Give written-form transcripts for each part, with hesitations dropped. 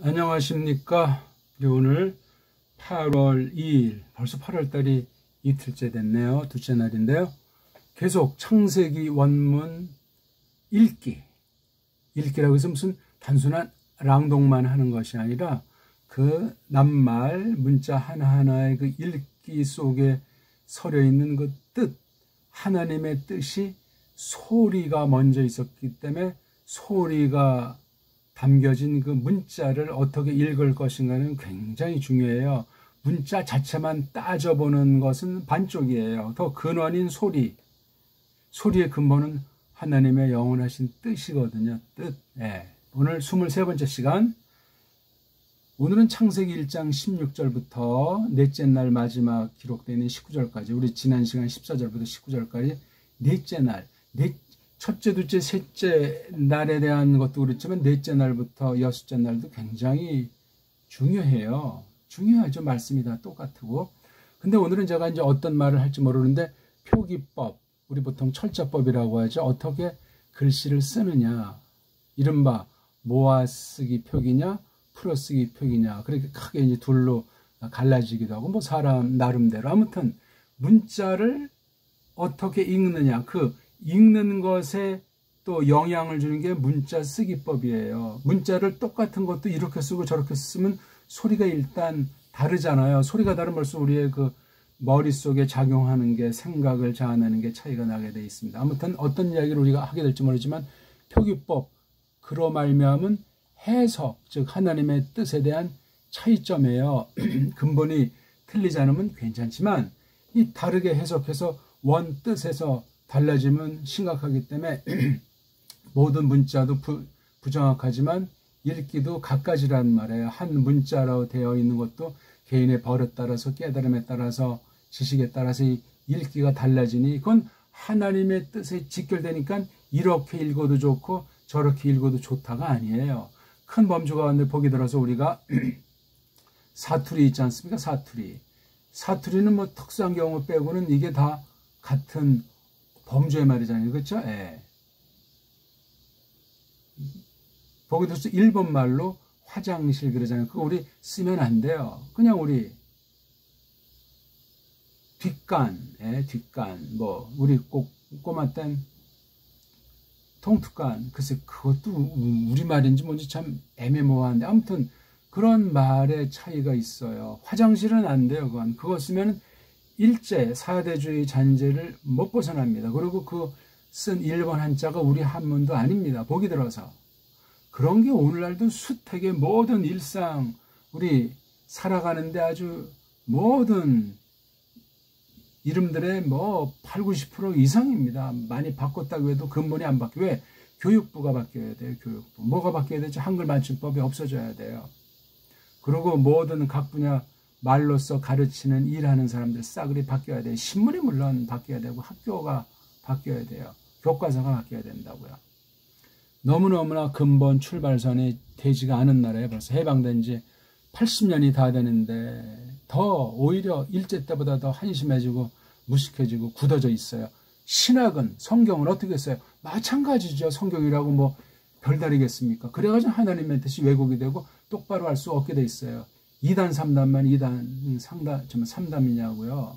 안녕하십니까. 오늘 8월 2일, 벌써 8월달이 이틀째 됐네요. 둘째 날인데요. 계속 창세기 원문 읽기라고 해서 무슨 단순한 랑독만 하는 것이 아니라 그 낱말 문자 하나하나의 그 읽기 속에 서려 있는 그 뜻, 하나님의 뜻이 소리가 먼저 있었기 때문에 소리가 담겨진 그 문자를 어떻게 읽을 것인가는 굉장히 중요해요. 문자 자체만 따져보는 것은 반쪽이에요. 더 근원인 소리의 근본은 하나님의 영원하신 뜻이거든요. 뜻. 오늘 23번째 시간. 오늘은 창세기 1장 16절부터 넷째 날 마지막 기록되어 있는 19절까지, 우리 지난 시간 14절부터 19절까지 넷째 날, 첫째, 둘째, 셋째 날에 대한 것도 그렇지만 넷째 날부터 여섯째 날도 굉장히 중요해요. 중요하죠. 말씀이 다 똑같고. 근데 오늘은 제가 이제 어떤 말을 할지 모르는데 표기법, 우리 보통 철자법이라고 하죠. 어떻게 글씨를 쓰느냐, 이른바 모아쓰기 표기냐 풀어쓰기 표기냐, 그렇게 크게 이제 둘로 갈라지기도 하고, 뭐 사람 나름대로 아무튼 문자를 어떻게 읽느냐, 그 읽는 것에 또 영향을 주는 게 문자 쓰기법이에요. 문자를 똑같은 것도 이렇게 쓰고 저렇게 쓰면 소리가 일단 다르잖아요. 소리가 다르면 벌써 우리의 그 머릿속에 작용하는 게, 생각을 자아내는 게 차이가 나게 되어 있습니다. 아무튼 어떤 이야기를 우리가 하게 될지 모르지만 표기법, 그로 말미암은 해석, 즉 하나님의 뜻에 대한 차이점이에요. 근본이 틀리지 않으면 괜찮지만 이 다르게 해석해서 원 뜻에서 달라지면 심각하기 때문에 모든 문자도 부정확하지만 읽기도 갖가지란 말이에요. 한 문자로 되어 있는 것도 개인의 버릇 따라서, 깨달음에 따라서, 지식에 따라서 이 읽기가 달라지니 그건 하나님의 뜻에 직결되니까 이렇게 읽어도 좋고 저렇게 읽어도 좋다가 아니에요. 큰 범주 가운데 보기 들어서 우리가 사투리 있지 않습니까? 사투리는 뭐 특수한 경우 빼고는 이게 다 같은 범주의 말이잖아요. 그렇죠? 보기 들어서 일본 말로 화장실 그러잖아요. 그거 우리 쓰면 안 돼요. 그냥 우리 뒷간, 뭐 우리 꼬마 땐 통투간, 글쎄 그것도 우리말인지 뭔지 참 애매모호한데 아무튼 그런 말의 차이가 있어요. 화장실은 안 돼요. 그거 쓰면 일제 사대주의 잔재를 못 벗어납니다. 그리고 그 쓴 일본 한자가 우리 한문도 아닙니다. 보기 들어서. 그런 게 오늘날도 수택의 모든 일상, 우리 살아가는데 아주 모든 이름들의 뭐 8, 90% 이상입니다. 많이 바꿨다고 해도 근본이 안 바뀌어요. 왜? 교육부가 바뀌어야 돼요. 교육부. 뭐가 바뀌어야 되죠? 한글 맞춤법이 없어져야 돼요. 그리고 모든 각 분야 말로써 가르치는 일하는 사람들 싸그리 바뀌어야 돼요. 신문이 물론 바뀌어야 되고 학교가 바뀌어야 돼요. 교과서가 바뀌어야 된다고요. 너무너무나 근본 출발선이 되지가 않은 나라에 벌써 해방된 지 80년이 다 되는데 더 오히려 일제 때보다 더 한심해지고 무식해지고 굳어져 있어요. 신학은, 성경은 어떻게 했어요? 마찬가지죠. 성경이라고 뭐 별다르겠습니까? 그래가지고 하나님의 뜻이 왜곡이 되고 똑바로 할 수 없게 돼 있어요. 2단, 3단만 2단, 3담이냐고요.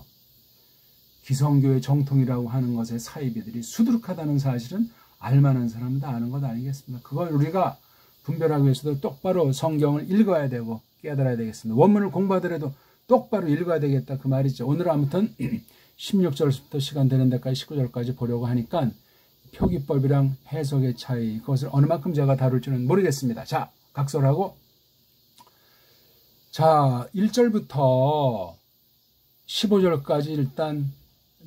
기성교의 정통이라고 하는 것의 사이비들이 수두룩하다는 사실은 알만한 사람은 다 아는 것 아니겠습니까? 그걸 우리가 분별하기 위해서도 똑바로 성경을 읽어야 되고 깨달아야 되겠습니다. 원문을 공부하더라도 똑바로 읽어야 되겠다 그 말이죠. 오늘 아무튼 16절부터 시간 되는 데까지 19절까지 보려고 하니까 표기법이랑 해석의 차이, 그것을 어느 만큼 제가 다룰지는 모르겠습니다. 자, 각설하고, 자 1절부터 15절까지 일단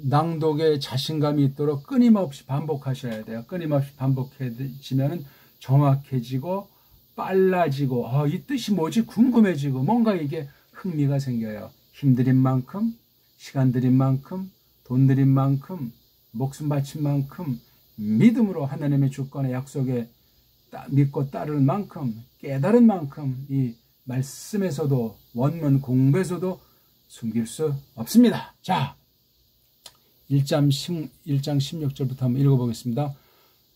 낭독에 자신감이 있도록 끊임없이 반복하셔야 돼요. 끊임없이 반복해지면 정확해지고 빨라지고 이 뜻이 뭐지 궁금해지고 뭔가 이게 흥미가 생겨요. 힘들인 만큼, 시간 들인 만큼, 돈 들인 만큼, 목숨 바친 만큼, 믿음으로 하나님의 주권의 약속에 믿고 따를 만큼, 깨달은 만큼 이 말씀에서도 원문 공부에서도 숨길 수 없습니다. 자, 1장 16절부터 한번 읽어보겠습니다.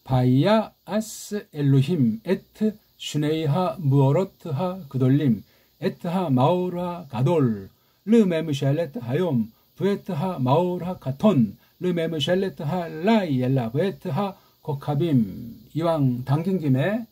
바이야 아스 엘로힘 에트 슈네이하 무어러트하 그돌림 에트하 마우르하 가돌 르메무샬레트 하욤 부에트하 마우르하 가톤 르메무샬레트하 라이엘라 부에트하 코카빔. 이왕 당긴 김에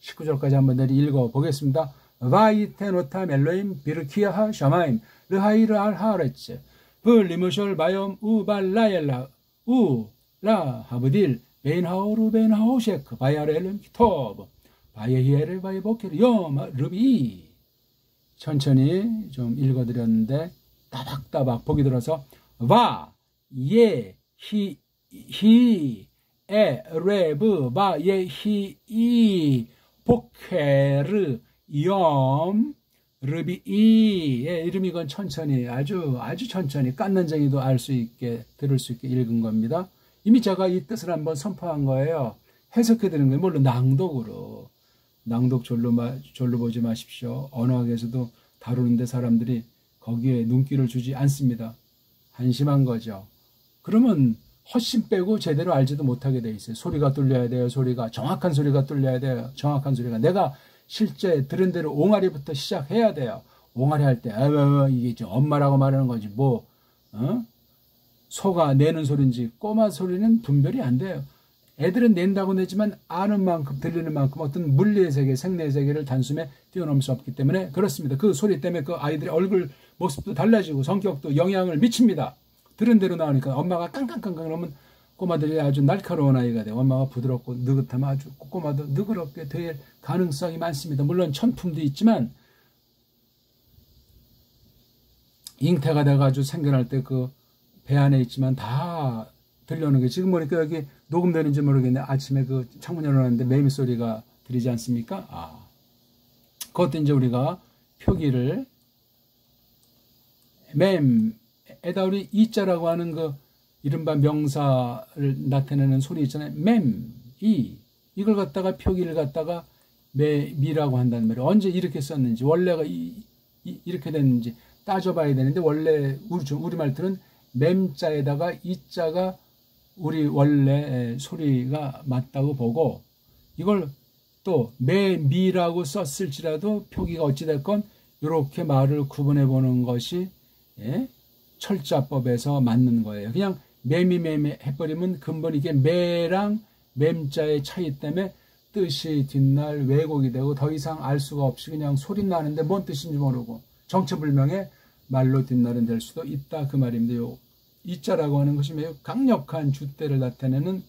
19절까지 한번 내리 읽어보겠습니다. 바이테노타 멜로임 비르키아하 샤마임 르하이르 알하레츠 블리무셜 바이옴 우발라엘라 우라 하브딜 베인하오르 베인하오셰크 바이아르엘름 키토브 바이히에르 바이보케르 염 르비. 천천히 좀 읽어드렸는데 따박따박 보기 들어서 와, 예, 히, 에, 레브, 바, 예, 히, 이, 보케르, 염, 르비, 이. 예, 이름 이건 천천히, 아주 천천히, 깐난쟁이도 알 수 있게, 들을 수 있게 읽은 겁니다. 이미 제가 이 뜻을 한번 선포한 거예요. 해석해 드리는 거예요. 물론 낭독으로. 낭독 절로 보지 마십시오. 언어학에서도 다루는데 사람들이 거기에 눈길을 주지 않습니다. 한심한 거죠. 그러면 헛심 빼고 제대로 알지도 못하게 돼 있어요. 소리가 뚫려야 돼요. 정확한 소리가 뚫려야 돼요. 정확한 소리가. 내가 실제 들은 대로 옹알이부터 시작해야 돼요. 옹알이 할 때 이게 엄마라고 말하는 거지 소가 내는 소리인지 꼬마 소리는 분별이 안 돼요. 애들은 낸다고 내지만 아는 만큼 들리는 만큼 어떤 물리의 세계, 생리의 세계를 단숨에 뛰어넘을 수 없기 때문에 그렇습니다. 그 소리 때문에 그 아이들의 얼굴 모습도 달라지고 성격도 영향을 미칩니다. 들은 대로 나오니까 엄마가 깡깡깡깡 그러면 꼬마들이 아주 날카로운 아이가 돼요. 엄마가 부드럽고 느긋하면 아주 꼬마도 느그럽게 될 가능성이 많습니다. 물론 천품도 있지만 잉태가 돼가지고 생겨날 때 그 배 안에 있지만 다 들려오는 게 지금 보니까 여기 녹음되는지 모르겠는데 아침에 그 창문 열어놨는데 매미 소리가 들리지 않습니까? 그것도 이제 우리가 표기를 맴에다 우리 이자라고 하는 그 이른바 명사를 나타내는 소리 있잖아요. 이걸 갖다가 표기를 갖다가 미라고 한다는 말이에요. 언제 이렇게 썼는지 원래가 이렇게 됐는지 따져봐야 되는데 원래 우리말들은 맴자에다가 이자가 우리 원래 소리가 맞다고 보고 이걸 또 매미라고 썼을지라도 표기가 어찌됐건 이렇게 말을 구분해 보는 것이 철자법에서 맞는 거예요. 그냥 매미 해버리면 근본 이게 매랑 맴자의 차이 때문에 뜻이 뒷날 왜곡이 되고 더 이상 알 수가 없이 그냥 소리 나는데 뭔 뜻인지 모르고 정체불명의 말로 뒷날은 될 수도 있다 그 말입니다. 요 이자라고 하는 것이 매우 강력한 주대를 나타내는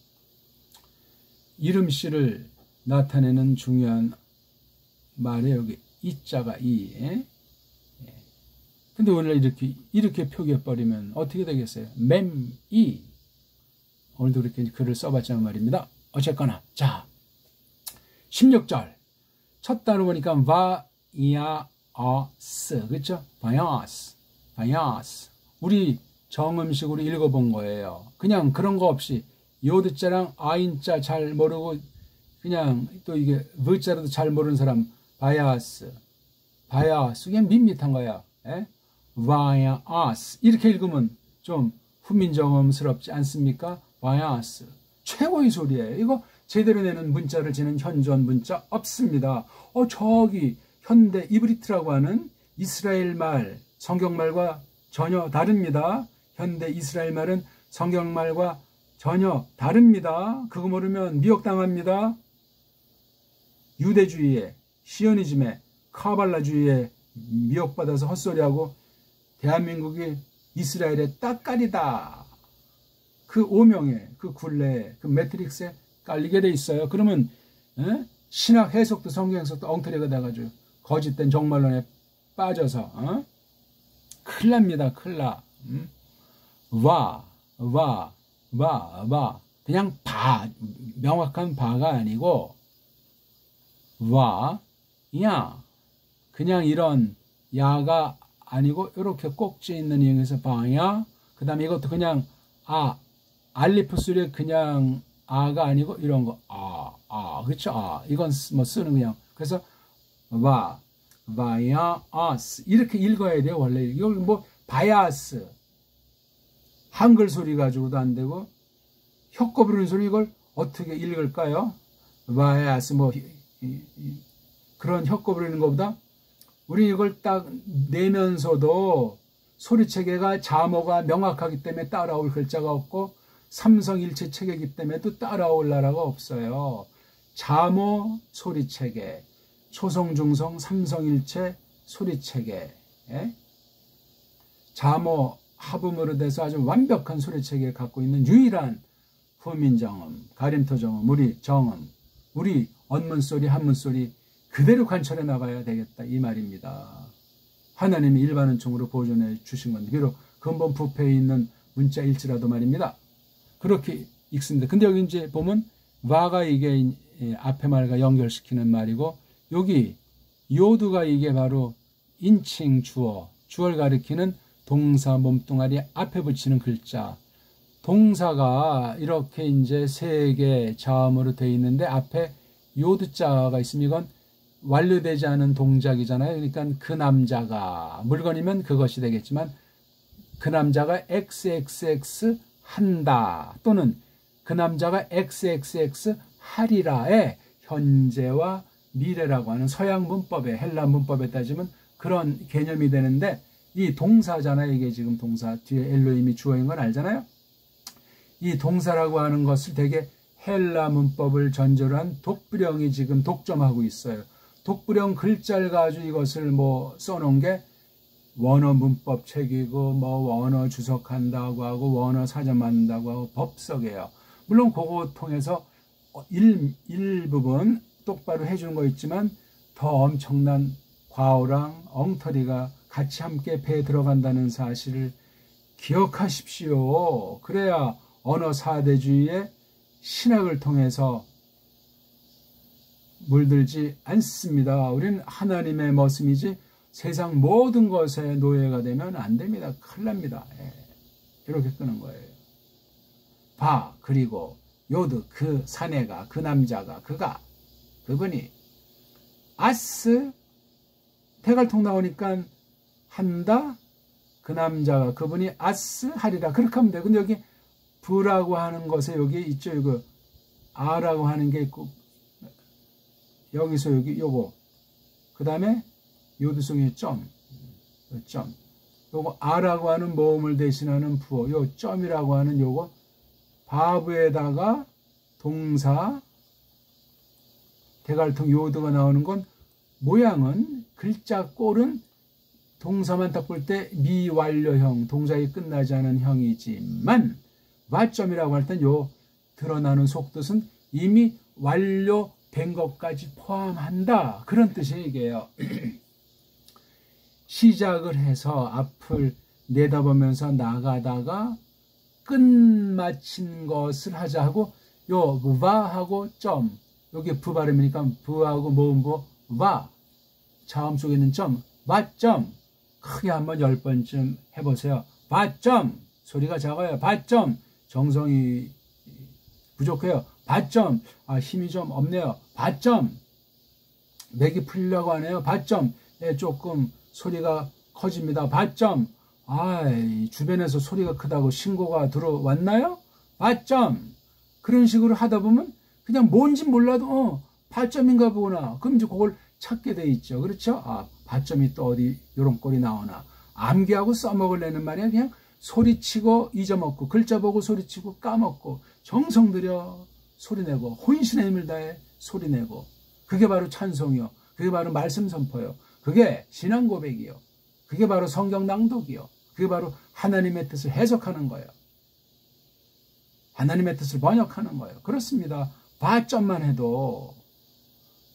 이름씨를 나타내는 중요한 말이에요. 여기 이자가 근데 원래 이렇게 표기해버리면 어떻게 되겠어요? 맴이. 오늘도 그렇게 글을 써봤자는 말입니다. 어쨌거나 자 16절 첫 단어 보니까 바야스 그렇죠? 바야스 우리 정음식으로 읽어본 거예요. 그냥 그런 거 없이 요드자랑 아인자 잘 모르고 그냥 또 이게 v자라도 잘 모르는 사람 바야스 그냥 밋밋한 거야. 바야스 이렇게 읽으면 좀 훈민정음스럽지 않습니까? 바야스 최고의 소리예요. 이거 제대로 내는 문자를 지는 현존 문자 없습니다. 저기 현대 이브리트라고 하는 이스라엘 말 성경말과 전혀 다릅니다. 현대 이스라엘 말은 성경말과 전혀 다릅니다. 그거 모르면 미혹당합니다. 유대주의에 시오니즘에 카발라주의에 미혹받아서 헛소리하고 대한민국이 이스라엘의 따까리다. 그 오명에 그 굴레에 그 매트릭스에 깔리게 돼 있어요. 그러면 신학 해석도 성경 해석도 엉터리가 돼가지고 거짓된 정말론에 빠져서 큰일 납니다. 큰일 나. 그냥 명확한 바가 아니고 그냥 이런 야가 아니고 이렇게 꼭지 있는 이응에서 바야 그 다음에 이것도 그냥 알리프 소리 그냥 아가 아니고 이런 거 그렇죠? 이건 뭐 쓰는 그냥 그래서 바야스 이렇게 읽어야 돼요. 원래 이걸 뭐 바야스 한글 소리 가지고도 안 되고 혀꼬 부르는 소리 이걸 어떻게 읽을까요? 바야스 뭐 그런 혀꼬 부리는 것보다 우리 이걸 딱 내면서도 소리체계가 자모가 명확하기 때문에 따라올 글자가 없고 삼성일체 체계이기 때문에 또 따라올 나라가 없어요. 자모 소리체계, 초성중성 삼성일체 소리체계, 자모 합음으로 돼서 아주 완벽한 소리체계를 갖고 있는 유일한 후민정음, 가림토정음, 우리 정음, 우리 언문소리, 한문소리 그대로 관철해 나가야 되겠다 이 말입니다. 하나님이 일반은총으로 보존해 주신 건데 비록 근본 부패에 있는 문자일지라도 말입니다. 그렇게 읽습니다. 근데 여기 이제 보면 와가 이게 앞에 말과 연결시키는 말이고 여기 요두가 이게 바로 인칭 주어를 가리키는 동사 몸뚱아리 앞에 붙이는 글자. 동사가 이렇게 이제 세 개 자음으로 되어 있는데 앞에 요두자가 있으면 이건 완료되지 않은 동작이잖아요. 그러니까 그 남자가 물건이면 그것이 되겠지만 그 남자가 XXX 한다 또는 그 남자가 XXX 하리라의 현재와 미래라고 하는 서양 문법에 헬라 문법에 따지면 그런 개념이 되는데 이 동사잖아요. 이게 지금 동사 뒤에 엘로힘이 주어인 건 알잖아요. 이 동사라고 하는 것을 되게 헬라 문법을 전제로 한 독불형이 지금 독점하고 있어요. 독불형 글자를 가지고 이것을 뭐 써놓은 게 원어 문법 책이고 뭐 원어 주석한다고 하고 원어 사전 만든다고 하고 법석이에요. 물론 그거 통해서 일부분 똑바로 해주는 거 있지만 더 엄청난 과오랑 엉터리가 같이 함께 배에 들어간다는 사실을 기억하십시오. 그래야 언어 사대주의의 신학을 통해서 물들지 않습니다. 우리는 하나님의 머슴이지 세상 모든 것에 노예가 되면 안 됩니다. 큰일 납니다. 이렇게 끄는 거예요. 봐, 그리고 요드, 그 사내가, 그 남자가, 그분이 아스, 대갈통 나오니까 한다, 그 남자가, 그분이 아스 하리라. 그렇게 하면 돼요. 근데 여기 부라고 하는 것에 여기 있죠. 이거 아라고 하는 게 있고 여기서 여기 요거 그 다음에 요두성의 점 요거 아라고 하는 모음을 대신하는 부어 요 점이라고 하는 요거 바브에다가 동사 대갈통 요드가 나오는 건 모양은 글자 꼴은 동사만 딱 볼 때 미완료형 동작이 끝나지 않은 형이지만 와점이라고 할 땐 요 드러나는 속뜻은 이미 완료된 것까지 포함한다. 그런 뜻의 얘기예요. 시작을 해서 앞을 내다보면서 나가다가 끝마친 것을 하자 하고 요 와하고 점 여기 부 발음이니까 부하고 모음부 와 자음 속에 있는 점 와점 크게 한번 10번쯤 해보세요. 와점 소리가 작아요. 바점 정성이 부족해요. 바점 힘이 좀 없네요. 바점 맥이 풀리려고 하네요. 바점 조금 소리가 커집니다. 바점 주변에서 소리가 크다고 신고가 들어왔나요? 바점 그런 식으로 하다 보면 그냥 뭔지 몰라도 바점인가 보구나. 그럼 이제 그걸 찾게 돼 있죠. 그렇죠? 바점이 또 어디 요런 꼴이 나오나. 암기하고 써먹으려는 말이야. 그냥 소리치고 잊어먹고 글자 보고 소리치고 까먹고 정성 들여 소리내고 혼신의 힘을 다해 소리내고 그게 바로 찬송이요. 그게 바로 말씀 선포요. 그게 신앙 고백이요. 그게 바로 성경 낭독이요. 그게 바로 하나님의 뜻을 해석하는 거예요. 하나님의 뜻을 번역하는 거예요. 그렇습니다. 바점만 해도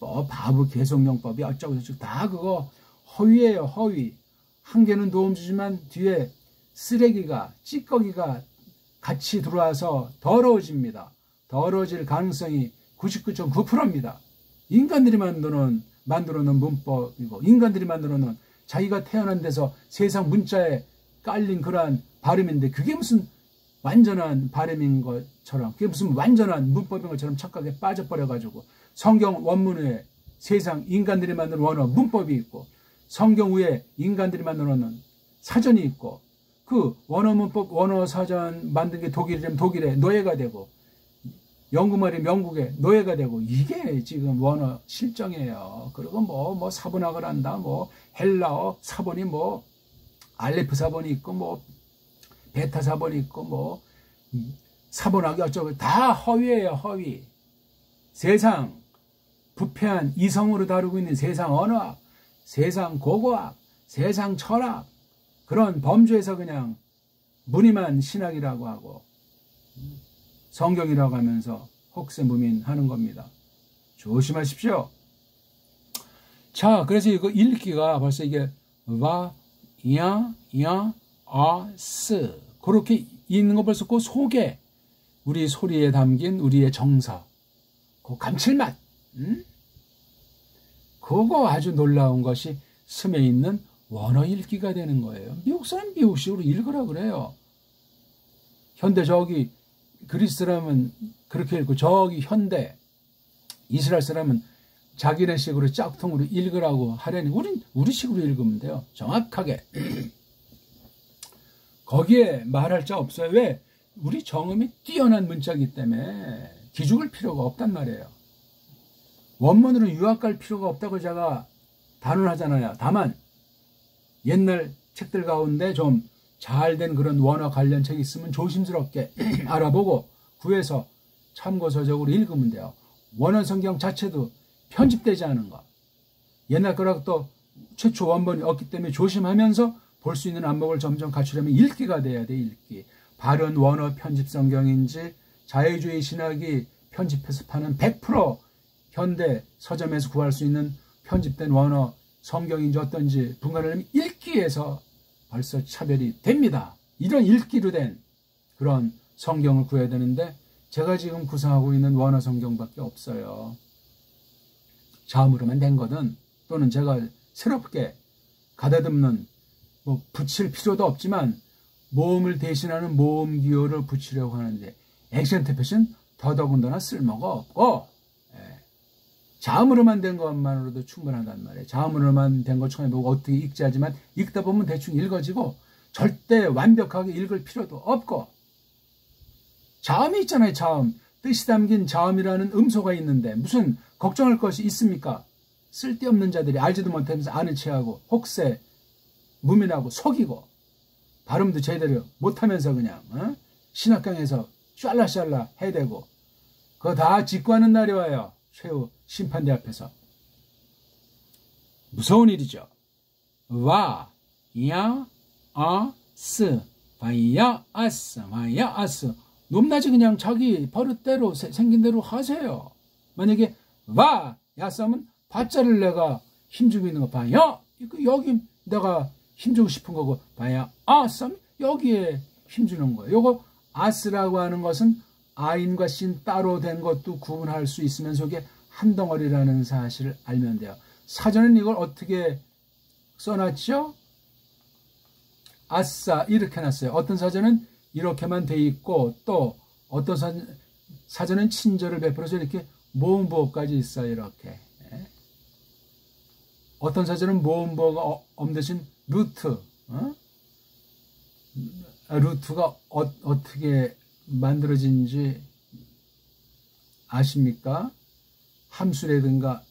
뭐 바브 개성용법이 어쩌고저쩌고 다 그거 허위예요. 허위. 한 개는 도움 주지만 뒤에 쓰레기가 찌꺼기가 같이 들어와서 더러워집니다. 더러워질 가능성이 99.9%입니다. 인간들이 만들어 놓은 문법이고 인간들이 만들어 놓은 자기가 태어난 데서 세상 문자에 깔린 그러한 발음인데 그게 무슨 완전한 발음인 것처럼 그게 무슨 완전한 문법인 것처럼 착각에 빠져버려가지고 성경 원문 에 세상 인간들이 만든 원어 문법이 있고 성경 위에 인간들이 만들어 놓은 사전이 있고 그 원어 문법 원어 사전 만든 게 독일이라면 독일의 노예가 되고 연구머리 명국의 노예가 되고, 이게 지금 원어 실정이에요. 그리고 뭐 사본학을 한다, 뭐 헬라어 사본이 뭐 알레프 사본이 있고, 뭐 베타 사본이 있고, 뭐 사본학이 어쩌고, 다 허위예요. 허위. 세상 부패한 이성으로 다루고 있는 세상 언어학, 세상 고고학, 세상 철학, 그런 범주에서 그냥 무늬만 신학이라고 하고 성경이라고 하면서 혹세무민하는 겁니다. 조심하십시오. 자, 그래서 이거 읽기가 벌써 이게 와, 야, 아, 스 그렇게 있는 거 벌써 그 속에 우리 소리에 담긴 우리의 정서, 그 감칠맛, 그거 아주 놀라운 것이 스며 있는 원어 읽기가 되는 거예요. 미국 사람 미국식으로 읽으라 그래요. 현대 저기 그리스 사람은 그렇게 읽고, 저기 현대 이스라엘 사람은 자기네 식으로 짝퉁으로 읽으라고 하려니 우린 우리 식으로 읽으면 돼요. 정확하게. 거기에 말할 자 없어요. 왜? 우리 정음이 뛰어난 문자이기 때문에 기죽을 필요가 없단 말이에요. 원문으로 유학 갈 필요가 없다고 제가 단언하잖아요. 다만 옛날 책들 가운데 좀 잘된 그런 원어 관련 책이 있으면 조심스럽게 알아보고 구해서 참고서적으로 읽으면 돼요. 원어 성경 자체도 편집되지 않은 거. 옛날 거라고 또 최초 원본이 없기 때문에 조심하면서 볼 수 있는 안목을 점점 갖추려면 읽기가 돼야 돼. 읽기. 바른 원어 편집 성경인지 자유주의 신학이 편집해서 파는 100% 현대 서점에서 구할 수 있는 편집된 원어 성경인지 어떤지 분간을 하면 읽기에서 벌써 차별이 됩니다. 이런 읽기로 된 그런 성경을 구해야 되는데 제가 지금 구상하고 있는 원어 성경밖에 없어요. 자음으로만 된 거든, 또는 제가 새롭게 가다듬는, 뭐 붙일 필요도 없지만 모음을 대신하는 모음 기호를 붙이려고 하는데 액센트 표시는 더더군다나 쓸모가 없고, 자음으로만 된 것만으로도 충분하단 말이에요. 자음으로만 된 것 처음에 보고 어떻게 읽지 하지만 읽다 보면 대충 읽어지고 절대 완벽하게 읽을 필요도 없고, 자음이 있잖아요. 자음. 뜻이 담긴 자음이라는 음소가 있는데 무슨 걱정할 것이 있습니까? 쓸데없는 자들이 알지도 못하면서 아는 체하고 혹세 무민하고 속이고 발음도 제대로 못하면서 그냥 신학강에서 샬라샬라 해대고, 그거 다 직구하는 날이 와요. 최후 심판대 앞에서. 무서운 일이죠. 와, 야, 아, 스, 바야, 아스, 마야, 아스. 높낮이 그냥 자기 버릇대로 생긴 대로 하세요. 만약에 와, 야 싸면 바자를 내가 힘주고 있는 거 봐야, 여기 내가 힘주고 싶은 거고, 봐야 아 싸면 여기에 힘주는 거예요. 요거 아스라고 하는 것은 아인과 신 따로 된 것도 구분할 수 있으면서 이게 한 덩어리라는 사실을 알면 돼요. 사전은 이걸 어떻게 써놨죠? 아싸 이렇게 놨어요. 어떤 사전은 이렇게만 돼 있고, 또 어떤 사전은 친절을 베풀어서 이렇게 모음보호까지 있어요. 이렇게. 어떤 사전은 모음보호가 없는 대신 루트, 루트가 어떻게 만들어진지 아십니까? 함수라든가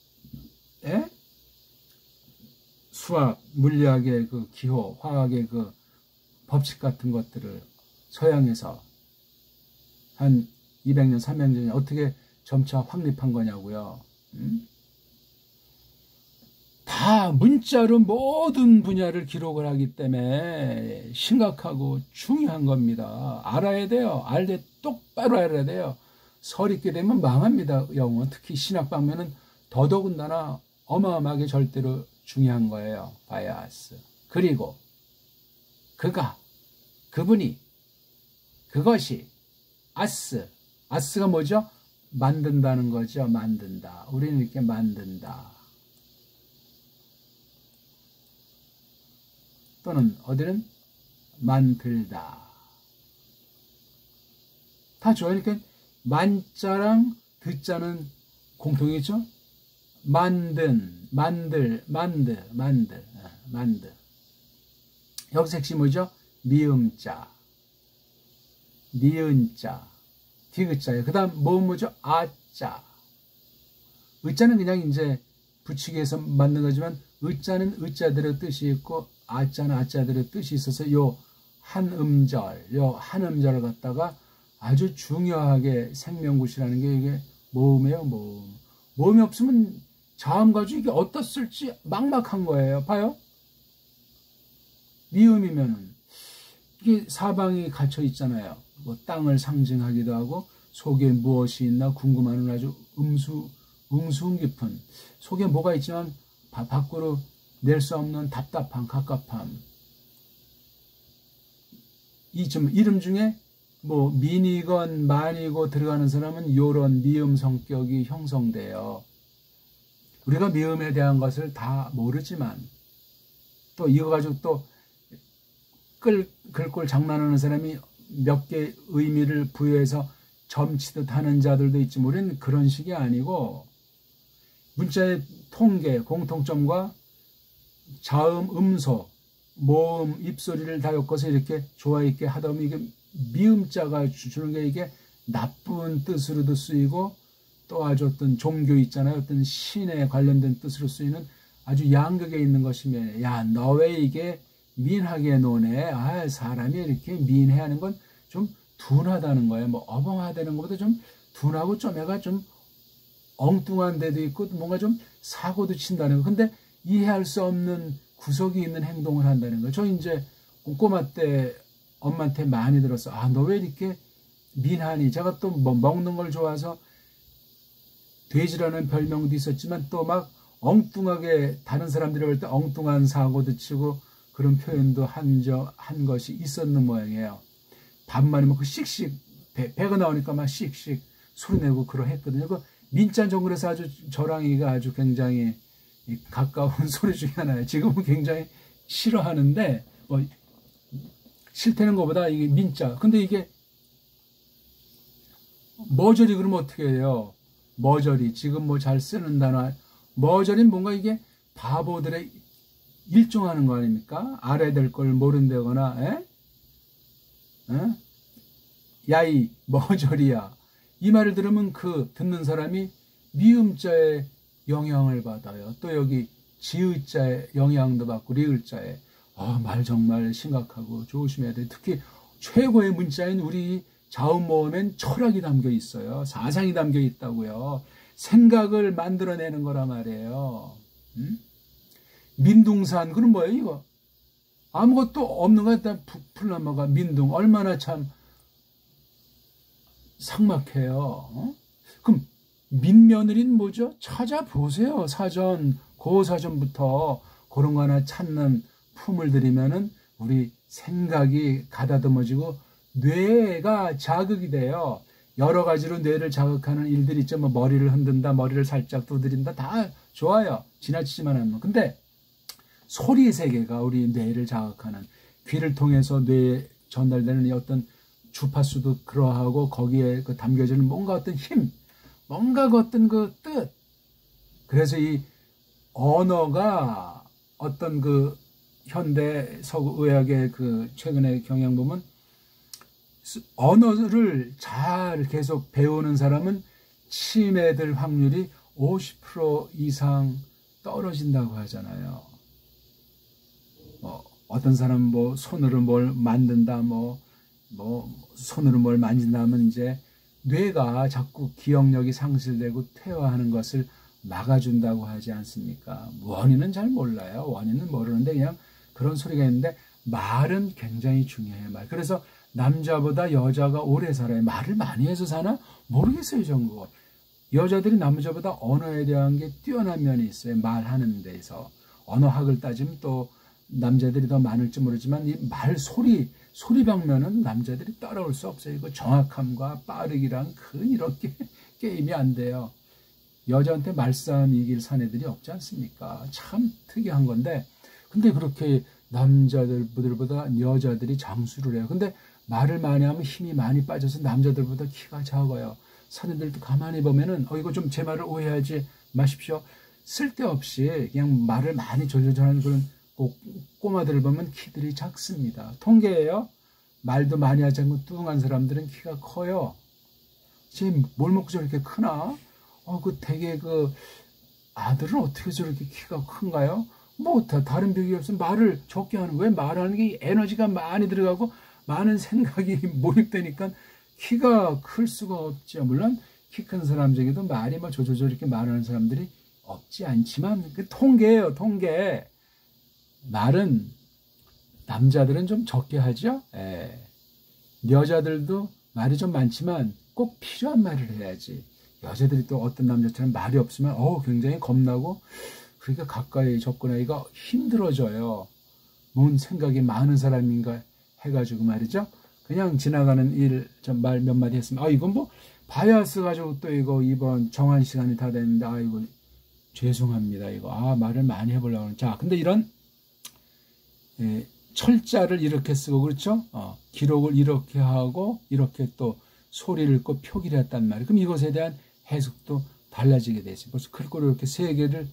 수학, 물리학의 그 기호, 화학의 그 법칙 같은 것들을 서양에서 한 200년, 300년 전에 어떻게 점차 확립한 거냐고요. 다 문자로 모든 분야를 기록을 하기 때문에 심각하고 중요한 겁니다. 알아야 돼요. 알되 똑바로 알아야 돼요. 설 있게 되면 망합니다. 영어. 특히 신학 방면은 더더군다나 어마어마하게 절대로 중요한 거예요. 바이아스. 그리고 그분이, 그것이 아스가 뭐죠? 만든다는 거죠. 만든다. 우리는 이렇게 만든다. 또는 어디는 만들다. 다 좋아요. 그러니까 만자랑 듣자는 공통이죠. 만들. 여기서 핵심이 뭐죠? 미음자, 니은자, 디귿자예요. 그 다음 뭐죠? 아자. 의자는 그냥 이제 붙이기 위해서 만든 거지만 의자는 의자들의 뜻이 있고 아자는 아자들의 뜻이 있어서 요 한 음절을 갖다가 아주 중요하게 생명굿이라는 게 이게 모음이에요. 모음이 없으면 자음 가지고 이게 어떻을지 막막한 거예요. 봐요. 미음이면은 이게 사방이 갇혀 있잖아요. 뭐 땅을 상징하기도 하고 속에 무엇이 있나 궁금하는 아주 응수음 깊은 속에 뭐가 있지만 밖으로 낼 수 없는 답답함, 갑갑함. 이 좀 이름 중에 뭐 민이건 만이고 들어가는 사람은 요런 미음 성격이 형성돼요. 우리가 미음에 대한 것을 다 모르지만 또 이거 가지고 또 글꼴 장난하는 사람이 몇 개 의미를 부여해서 점치듯 하는 자들도 있지만 우리는 그런 식이 아니고 문자의 통계, 공통점과 자음, 음소, 모음, 입소리를 다 엮어서 이렇게 조화 있게 하다 보면 이게 미음자가 주는 게 이게 나쁜 뜻으로도 쓰이고 또 아주 어떤 종교 있잖아요. 어떤 신에 관련된 뜻으로 쓰이는 아주 양극에 있는 것이면 야, 너 왜 이게 민하게 노네? 아, 사람이 이렇게 민해하는 건 좀 둔하다는 거예요. 뭐 어벙하다는 것보다 좀 둔하고 좀 애가 좀 엉뚱한 데도 있고 뭔가 좀 사고도 친다는 거. 근데 이해할 수 없는 구석이 있는 행동을 한다는 거예요. 저 이제 꼬마 때 엄마한테 많이 들었어. 아, 너 왜 이렇게 민하니? 제가 또 뭐 먹는 걸 좋아해서 돼지라는 별명도 있었지만 또 막 엉뚱하게 다른 사람들이 볼 때 엉뚱한 사고도 치고 그런 표현도 한 것이 있었는 모양이에요. 밥 많이 먹고 씩씩 배가 나오니까 막 씩씩 소리 내고 그러했거든요. 그 민자 정글에서 아주 저랑이가 아주 굉장히 가까운 소리 중에 하나예요. 지금은 굉장히 싫어하는데 뭐 싫다는 것보다 이게 민자. 근데 이게 머저리 그러면 어떻게 해요? 머저리 지금 뭐 잘 쓰는 단어 머저리는 뭔가 이게 바보들의 일종하는 거 아닙니까? 알아야 될 걸 모른다거나 에? 야이 머저리야 이 말을 들으면 그 듣는 사람이 미음자의 영향을 받아요. 또 여기 지읒자의 영향도 받고 리을자의 말 정말 심각하고 조심해야 돼. 특히 최고의 문자인 우리 자음모음엔 철학이 담겨 있어요. 사상이 담겨 있다고요. 생각을 만들어내는 거라 말이에요. 민둥산 그럼 뭐예요 이거? 아무것도 없는 거 일단 풀나마가 민둥 얼마나 참 삭막해요. 그럼 민며느리는 뭐죠? 찾아보세요. 사전, 고사전부터 그런 거 하나 찾는 품을 들이면은 우리 생각이 가다듬어지고 뇌가 자극이 돼요. 여러 가지로 뇌를 자극하는 일들이 있죠. 뭐 머리를 흔든다, 머리를 살짝 두드린다, 다 좋아요. 지나치지만 않으면. 근데 소리 세계가 우리 뇌를 자극하는 귀를 통해서 뇌에 전달되는 어떤 주파수도 그러하고 거기에 그 담겨지는 뭔가 어떤 힘, 뭔가 어떤 그 뜻. 그래서 이 언어가 어떤 그 현대 서구의학의 그 최근의 경향 보면 언어를 잘 계속 배우는 사람은 치매될 확률이 50% 이상 떨어진다고 하잖아요. 어떤 사람 뭐 손으로 뭘 만든다, 뭐 손으로 뭘 만진다 하면 이제 뇌가 자꾸 기억력이 상실되고 퇴화하는 것을 막아준다고 하지 않습니까? 원인은 잘 몰라요. 원인은 모르는데 그냥 그런 소리가 있는데 말은 굉장히 중요해요. 말. 그래서 남자보다 여자가 오래 살아요. 말을 많이 해서 사나? 모르겠어요, 전 그거. 여자들이 남자보다 언어에 대한 게 뛰어난 면이 있어요. 말하는 데서. 언어학을 따지면 또 남자들이 더 많을지 모르지만 이 말 소리 방면은 남자들이 따라올 수 없어요. 이거 정확함과 빠르기랑 큰 이렇게 게임이 안 돼요. 여자한테 말싸움 이길 사내들이 없지 않습니까? 참 특이한 건데 근데 그렇게 남자들보다 여자들이 장수를 해요. 근데 말을 많이 하면 힘이 많이 빠져서 남자들보다 키가 작아요. 사내들도 가만히 보면은 이거 좀 제 말을 오해하지 마십시오. 쓸데없이 그냥 말을 많이 졸졸하는 그런 꼬마들을 보면 키들이 작습니다. 통계예요. 말도 많이 하지 않고 뚱한 사람들은 키가 커요. 쟤 뭘 먹고 저렇게 크나? 되게 아들은 어떻게 저렇게 키가 큰가요? 뭐 다른 병이 없으면 말을 적게 하는 거예요. 말하는 게 에너지가 많이 들어가고 많은 생각이 몰입되니까 키가 클 수가 없죠. 물론 키 큰 사람 중에도 말이 뭐 조조조 이렇게 말하는 사람들이 없지 않지만 통계예요. 통계. 말은 남자들은 좀 적게 하죠. 예. 여자들도 말이 좀 많지만 꼭 필요한 말을 해야지. 여자들이 또 어떤 남자처럼 말이 없으면 굉장히 겁나고 그러니까 가까이 접근하기가 힘들어져요. 뭔 생각이 많은 사람인가 해가지고 말이죠. 그냥 지나가는 일 좀 말 몇 마디 했으면 이건 뭐 바이아스 가지고 또 이번 정한 시간이 다 됐는데 이거 죄송합니다. 이거 말을 많이 해보려고 하는. 자, 근데 이런 철자를 이렇게 쓰고 그렇죠? 기록을 이렇게 하고 이렇게 또 소리를 꼭 표기를 했단 말이에요. 그럼 이것에 대한 해석도 달라지게 되죠. 벌써 글꼴을 이렇게 세 개를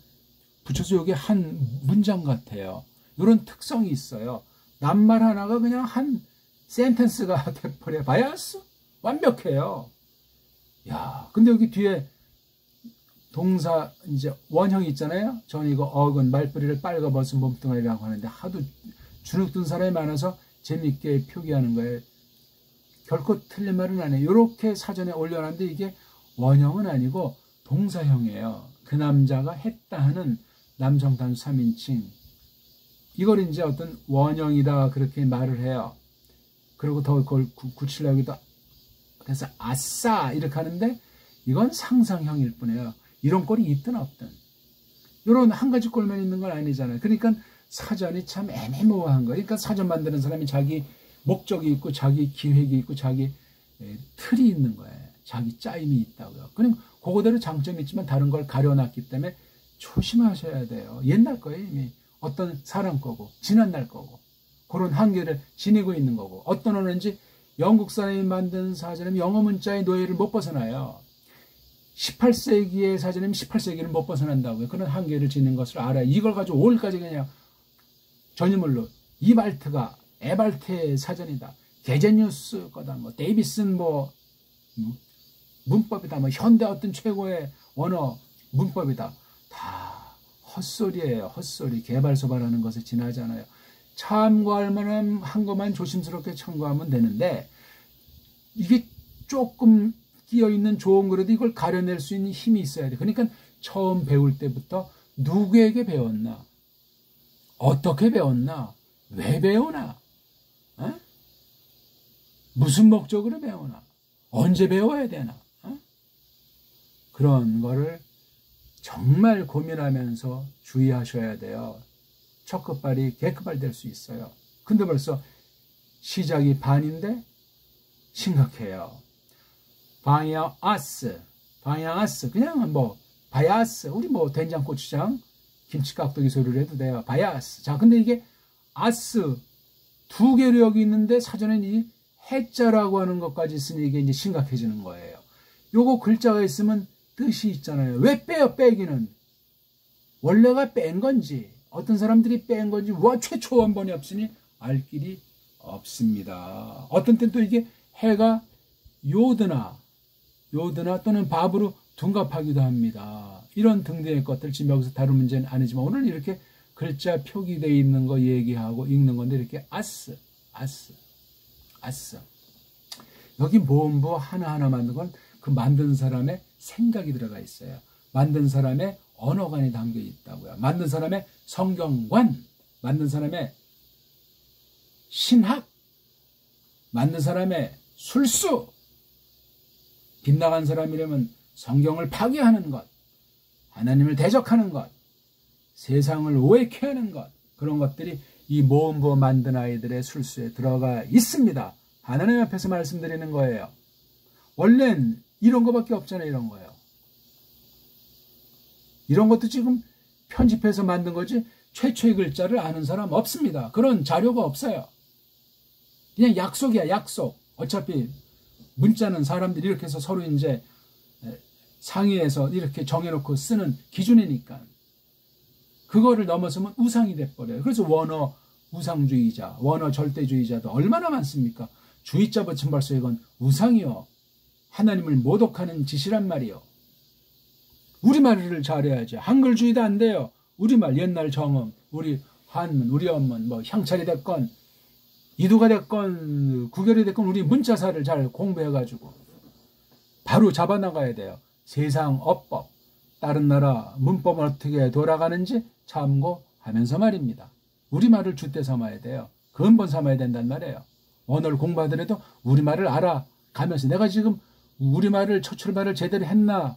붙여서 이게 한 문장 같아요. 이런 특성이 있어요. 낱말 하나가 그냥 한 센텐스가 돼버려. 바이아스? 완벽해요. 야, 근데 여기 뒤에 동사 이제 원형이 있잖아요. 저는 이거 어근 말뿌리를 빨가 벗은 몸뚱아리라고 하는데 하도 주눅든 사람이 많아서 재밌게 표기하는 거예요. 결코 틀린 말은 아니에요. 이렇게 사전에 올려놨는데 이게 원형은 아니고 동사형이에요. 그 남자가 했다 하는 남성 단수 3인칭. 이걸 이제 어떤 원형이다 그렇게 말을 해요. 그리고 더 그걸 굳히려기도 그래서 아싸 이렇게 하는데 이건 상상형일 뿐이에요. 이런 꼴이 있든 없든. 이런 한 가지 꼴만 있는 건 아니잖아요. 그러니까 사전이 참 애매모호한 거예요. 그러니까 사전 만드는 사람이 자기 목적이 있고 자기 기획이 있고 자기 틀이 있는 거예요. 자기 짜임이 있다고요. 그럼 그거대로 장점이 있지만 다른 걸 가려놨기 때문에 조심하셔야 돼요. 옛날 거예요. 이미 어떤 사람 거고 지난날 거고 그런 한계를 지니고 있는 거고 어떤 언어인지 영국 사람이 만든 사전은 영어 문자의 노예를 못 벗어나요. 18세기의 사전이면 18세기를 못 벗어난다고요. 그런 한계를 지닌 것을 알아요. 이걸 가지고 오늘까지 그냥 전유물로 이발트가 에발트의 사전이다. 게제뉴스 거다. 뭐 데이비슨 문법이다. 뭐 현대 어떤 최고의 언어 문법이다. 다 헛소리예요. 헛소리. 개발소발하는 것에 지나잖아요. 참고할 만한 한 것만 조심스럽게 참고하면 되는데 이게 조금 끼어있는 좋은 거라도 이걸 가려낼 수 있는 힘이 있어야 돼. 그러니까 처음 배울 때부터 누구에게 배웠나? 어떻게 배웠나? 왜 배우나? 무슨 목적으로 배우나? 언제 배워야 되나? 그런 거를 정말 고민하면서 주의하셔야 돼요. 첫 끝발이 개끝발 될 수 있어요. 근데 벌써 시작이 반인데 심각해요. 바이아스 그냥 바이아스 우리 된장 고추장 김치 깍두기 소리를 해도 돼요. 바이아스. 자, 근데 이게 아스 두 개로 여기 있는데 사전에 이 해자라고 하는 것까지 있으니 이게 이제 심각해지는 거예요. 요거 글자가 있으면 뜻이 있잖아요. 왜 빼요? 빼기는 원래가 뺀 건지 어떤 사람들이 뺀 건지 최초 원본이 없으니 알 길이 없습니다. 어떤 때는 또 이게 해가 요드나 또는 밥으로 둔갑하기도 합니다. 이런 등등의 것들 지금 여기서 다룰 문제는 아니지만 오늘 이렇게 글자 표기되어 있는 거 얘기하고 읽는 건데 이렇게 아스 여기 모음부 하나하나 만든 건 그 만든 사람의 생각이 들어가 있어요. 만든 사람의 언어관이 담겨 있다고요. 만든 사람의 성경관, 만든 사람의 신학, 만든 사람의 술수, 빗나간 사람이라면 성경을 파괴하는 것, 하나님을 대적하는 것, 세상을 오해케 하는 것, 그런 것들이 이 모음부 만든 아이들의 술수에 들어가 있습니다. 하나님 앞에서 말씀드리는 거예요. 원래는 이런 거밖에 없잖아요. 이런 거예요. 이런 것도 지금 편집해서 만든 거지 최초의 글자를 아는 사람 없습니다. 그런 자료가 없어요. 그냥 약속이야. 약속. 어차피 문자는 사람들이 이렇게 해서 서로 이제 상의해서 이렇게 정해놓고 쓰는 기준이니까 그거를 넘어서면 우상이 돼버려요. 그래서 원어 우상주의자, 원어 절대주의자도 얼마나 많습니까? 주의자 붙인 벌써 이건 우상이요. 하나님을 모독하는 짓이란 말이요. 우리말을 잘해야지. 한글주의도 안 돼요. 우리말 옛날 정음, 우리 한문, 우리 언문, 뭐 향찰이 됐건 이두가 됐건 구결이 됐건 우리 문자사를 잘 공부해가지고 바로 잡아나가야 돼요. 세상 어법, 다른 나라 문법은 어떻게 돌아가는지 참고하면서 말입니다. 우리말을 줏대 삼아야 돼요. 근본 삼아야 된단 말이에요. 언어를 공부하더라도 우리말을 알아가면서 내가 지금 우리말을 첫 출발을 제대로 했나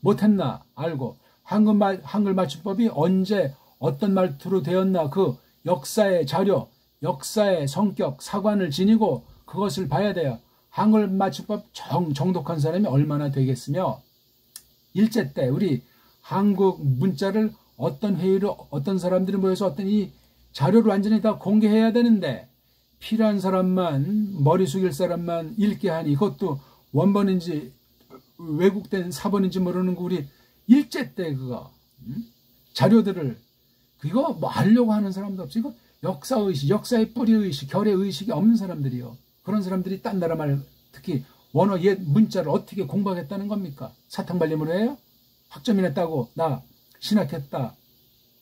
못했나 알고 한글 맞춤법이 언제 어떤 말투로 되었나 그 역사의 자료, 역사의 성격, 사관을 지니고 그것을 봐야 돼요. 한글 맞춤법 정독한 사람이 얼마나 되겠으며 일제 때 우리 한국 문자를 어떤 회의로 어떤 사람들이 모여서 어떤 이 자료를 완전히 다 공개해야 되는데 필요한 사람만 머리 숙일 사람만 읽게 하니 이것도 원본인지 왜곡된 사본인지 모르는 거 우리 일제 때 그거 자료들을 이거 뭐 알려고 하는 사람도 없어. 이거 역사의식, 역사의 뿌리의식, 결의의식이 없는 사람들이요. 그런 사람들이 딴 나라 말 특히 원어 옛 문자를 어떻게 공부하겠다는 겁니까? 사탕발림으로 해요? 학점이 냈다고 나 신학했다.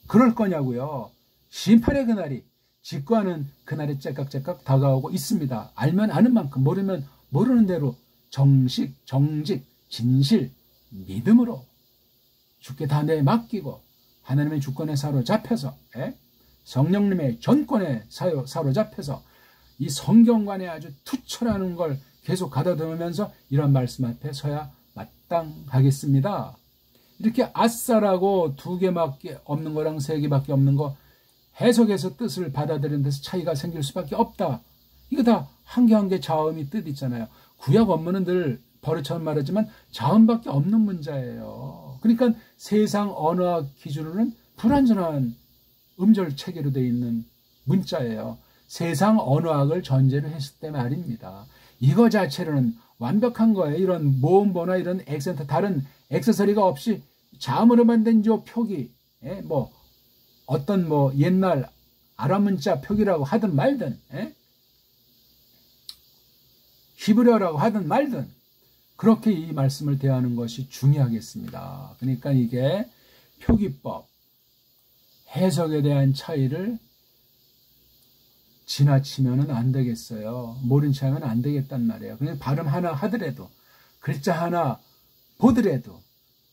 그럴 거냐고요. 심판의 그날이 직구하는 그날이 째깍째깍 다가오고 있습니다. 알면 아는 만큼 모르면 모르는 대로 정식, 정직, 진실, 믿음으로 주께 다 내맡기고 하나님의 주권에 사로잡혀서 성령님의 전권에 사로잡혀서 이 성경관에 아주 투철하는 걸 계속 가다듬으면서 이런 말씀 앞에 서야 마땅하겠습니다. 이렇게 아싸라고 2개밖에 없는 거랑 3개밖에 없는 거 해석해서 뜻을 받아들이는 데서 차이가 생길 수밖에 없다. 이거 다 한 개 한 개 자음이 뜻 있잖아요. 구약 원문은 늘 버릇처럼 말하지만 자음밖에 없는 문자예요. 그러니까 세상 언어학 기준으로는 불완전한 음절 체계로 되어 있는 문자예요. 세상 언어학을 전제로 했을 때 말입니다. 이거 자체로는 완벽한 거예요. 이런 모음보나 이런 액센트 다른 액세서리가 없이 자음으로 만든 요 표기, 뭐 어떤 뭐 옛날 아랍 문자 표기라고 하든 말든, 히브리어라고 하든 말든 그렇게 이 말씀을 대하는 것이 중요하겠습니다. 그러니까 이게 표기법, 해석에 대한 차이를 지나치면은 안 되겠어요. 모른 체 하면 안 되겠단 말이에요. 그냥 발음 하나 하더라도, 글자 하나 보더라도,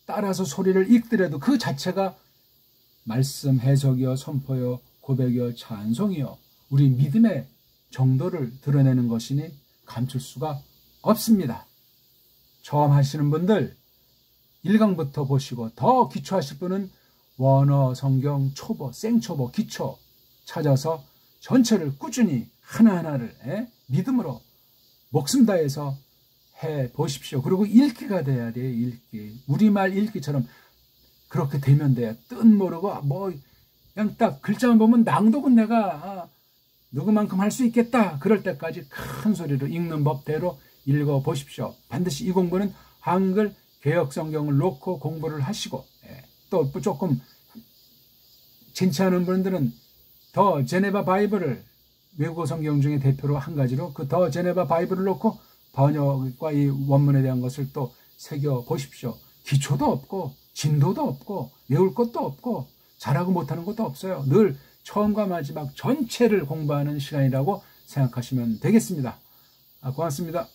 따라서 소리를 읽더라도 그 자체가 말씀 해석이요, 선포요, 고백이요, 찬송이요, 우리 믿음의 정도를 드러내는 것이니 감출 수가 없습니다. 처음 하시는 분들 1강부터 보시고 더 기초하실 분은 원어, 성경, 초보, 생초보, 기초 찾아서 전체를 꾸준히 하나하나를 믿음으로 목숨 다해서 해보십시오. 그리고 읽기가 돼야 돼요. 읽기. 우리말 읽기처럼 그렇게 되면 돼요. 뜻 모르고 뭐 그냥 딱 글자만 보면 낭독은 내가 누구만큼 할 수 있겠다. 그럴 때까지 큰 소리로 읽는 법대로 읽어보십시오. 반드시 이 공부는 한글 개혁성경을 놓고 공부를 하시고 또 조금 진치하는 분들은 더 제네바 바이블을 외국어 성경 중에 대표로 한 가지로 그 더 제네바 바이블을 놓고 번역과 이 원문에 대한 것을 또 새겨보십시오. 기초도 없고 진도도 없고 외울 것도 없고 잘하고 못하는 것도 없어요. 늘 처음과 마지막 전체를 공부하는 시간이라고 생각하시면 되겠습니다. 고맙습니다.